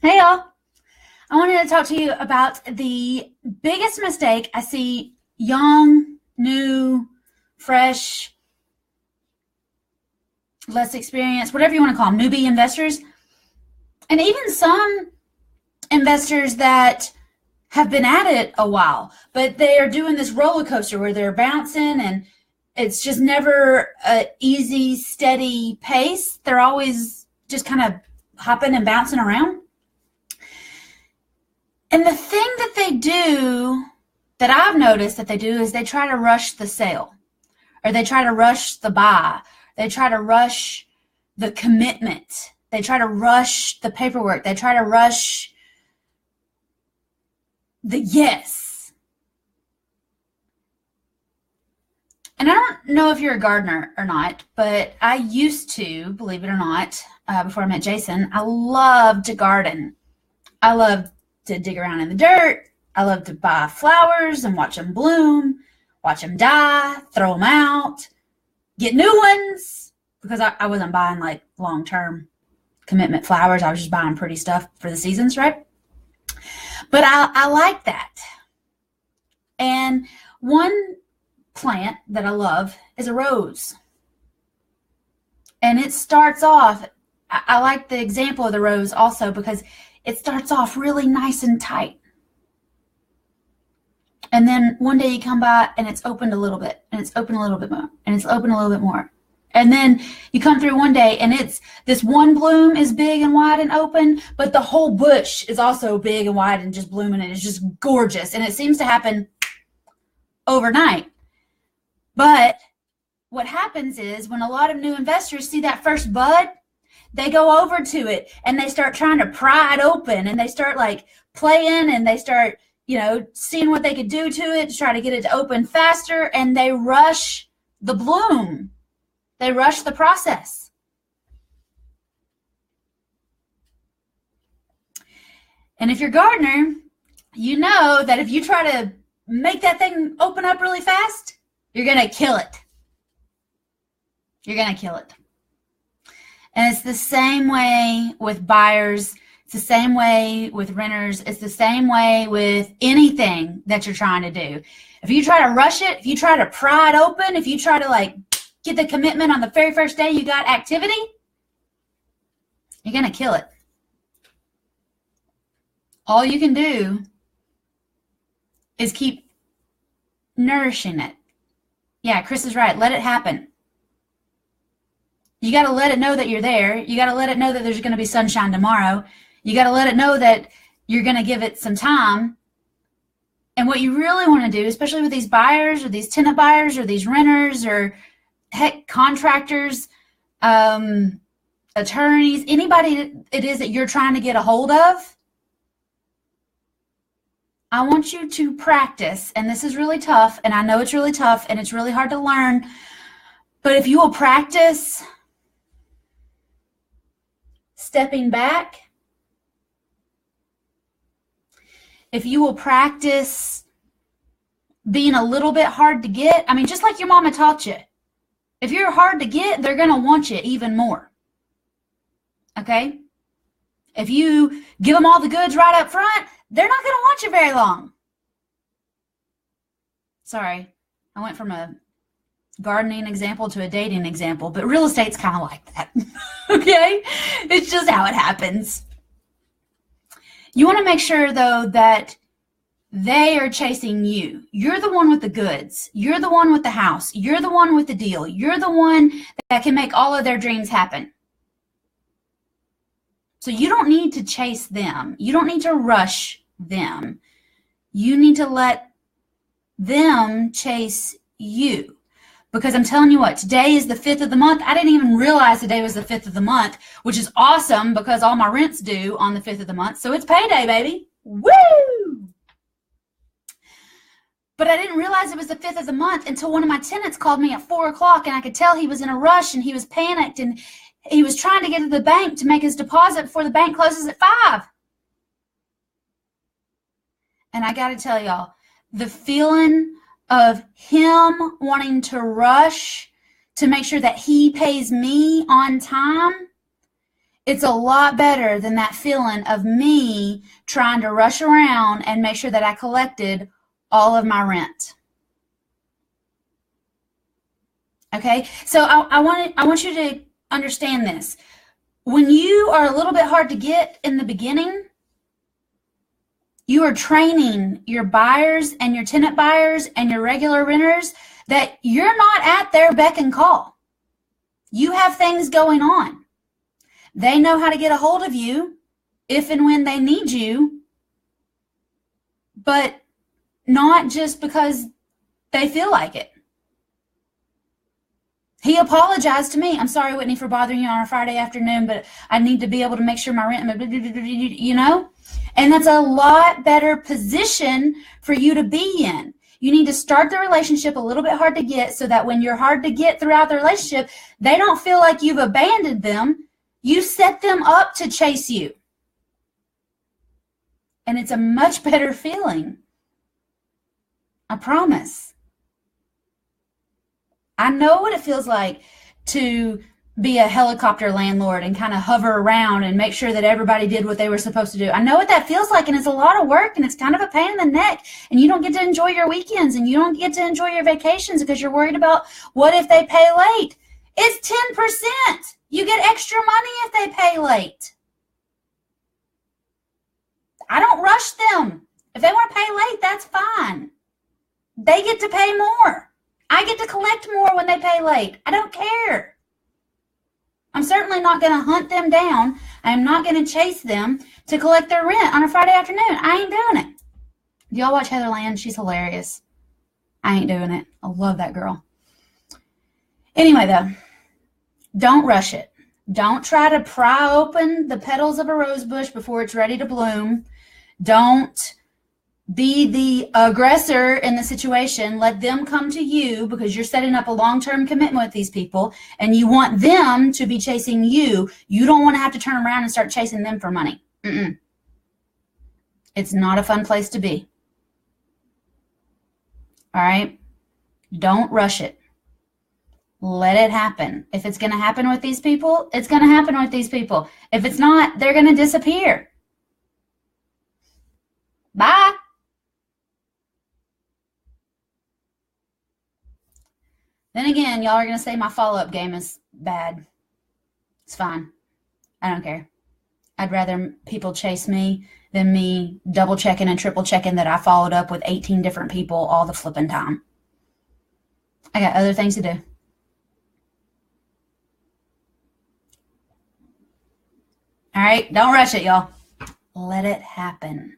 Hey y'all. I wanted to talk to you about the biggest mistake I see young, new, fresh, less experienced, whatever you want to call them, newbie investors, and even some investors that have been at it a while, but they are doing this roller coaster where they're bouncing and it's just never an easy, steady pace. They're always just kind of hopping and bouncing around. And the thing that they do, that I've noticed that they do, is they try to rush the sale, or they try to rush the buy. They try to rush the commitment. They try to rush the paperwork. They try to rush the yes. And I don't know if you're a gardener or not, but I used to, believe it or not, before I met Jason, I loved to garden. I loved to dig around in the dirt. I love to buy flowers and watch them bloom, watch them die, throw them out, get new ones, because I wasn't buying like long-term commitment flowers. I was just buying pretty stuff for the seasons, right? But I like that. And one plant that I love is a rose. And it starts off, I like the example of the rose also because it starts off really nice and tight. And then one day you come by and it's opened a little bit, and it's opened a little bit more, and it's opened a little bit more. And then you come through one day and it's this one bloom is big and wide and open, but the whole bush is also big and wide and just blooming, and it's just gorgeous. And it seems to happen overnight. But what happens is when a lot of new investors see that first bud, they go over to it and they start trying to pry it open, and they start like playing, and they start, seeing what they could do to it to try to get it to open faster, and they rush the bloom. They rush the process. And if you're a gardener, you know that if you try to make that thing open up really fast, you're going to kill it. You're going to kill it. And it's the same way with buyers. It's the same way with renters. It's the same way with anything that you're trying to do. If you try to rush it, if you try to pry it open, if you try to get the commitment on the very first day you got activity, you're going to kill it. All you can do is keep nourishing it. Yeah, Chris is right. Let it happen. You got to let it know that you're there. You got to let it know that there's going to be sunshine tomorrow. You got to let it know that you're going to give it some time. And what you really want to do, especially with these buyers or these tenant buyers or these renters or heck, contractors, attorneys, anybody it is that you're trying to get a hold of, I want you to practice. And this is really tough. And I know it's really tough and it's really hard to learn. But if you will practice stepping back, if you will practice being a little bit hard to get, just like your mama taught you. If you're hard to get, they're going to want you even more. Okay? If you give them all the goods right up front, they're not going to want you very long. Sorry, I went from a gardening example to a dating example, but real estate's kind of like that. Okay? It's just how it happens. You want to make sure, though, that they are chasing you. You're the one with the goods. You're the one with the house. You're the one with the deal. You're the one that can make all of their dreams happen. So you don't need to chase them. You don't need to rush them. You need to let them chase you. Because I'm telling you what, today is the 5th of the month. I didn't even realize today was the 5th of the month, which is awesome because all my rent's due on the 5th of the month. So it's payday, baby. Woo! But I didn't realize it was the 5th of the month until one of my tenants called me at 4 o'clock, and I could tell he was in a rush and he was panicked and he was trying to get to the bank to make his deposit before the bank closes at 5. And I got to tell y'all, the feeling of him wanting to rush to make sure that he pays me on time It's a lot better than that feeling of me trying to rush around and make sure that I collected all of my rent. Okay, so I want you to understand this. When you are a little bit hard to get in the beginning, you are training your buyers and your tenant buyers and your regular renters that you're not at their beck and call. You have things going on. They know how to get a hold of you if and when they need you, but not just because they feel like it. He apologized to me. I'm sorry, Whitney, for bothering you on a Friday afternoon, but I need to be able to make sure my rent, you know? And that's a lot better position for you to be in. You need to start the relationship a little bit hard to get so that when you're hard to get throughout the relationship, they don't feel like you've abandoned them. You set them up to chase you. And it's a much better feeling. I promise. I know what it feels like to be a helicopter landlord and kind of hover around and make sure that everybody did what they were supposed to do. I know what that feels like, and it's a lot of work, and it's kind of a pain in the neck, and you don't get to enjoy your weekends, and you don't get to enjoy your vacations because you're worried about what if they pay late. It's 10%. You get extra money if they pay late. I don't rush them. If they want to pay late, that's fine. They get to pay more. I get to collect more when they pay late. I don't care. I'm certainly not going to hunt them down. I'm not going to chase them to collect their rent on a Friday afternoon. I ain't doing it. Do y'all watch Heather Land? She's hilarious. I ain't doing it. I love that girl. Anyway, though, don't rush it. Don't try to pry open the petals of a rose bush before it's ready to bloom. Don't be the aggressor in the situation. Let them come to you because you're setting up a long-term commitment with these people and you want them to be chasing you. You don't want to have to turn around and start chasing them for money. It's not a fun place to be. All right? Don't rush it. Let it happen. If it's going to happen with these people, it's going to happen with these people. If it's not, they're going to disappear. Bye. Then again, y'all are going to say my follow-up game is bad. It's fine. I don't care. I'd rather people chase me than me double-checking and triple-checking that I followed up with 18 different people all the flipping time. I got other things to do. All right? Don't rush it, y'all. Let it happen.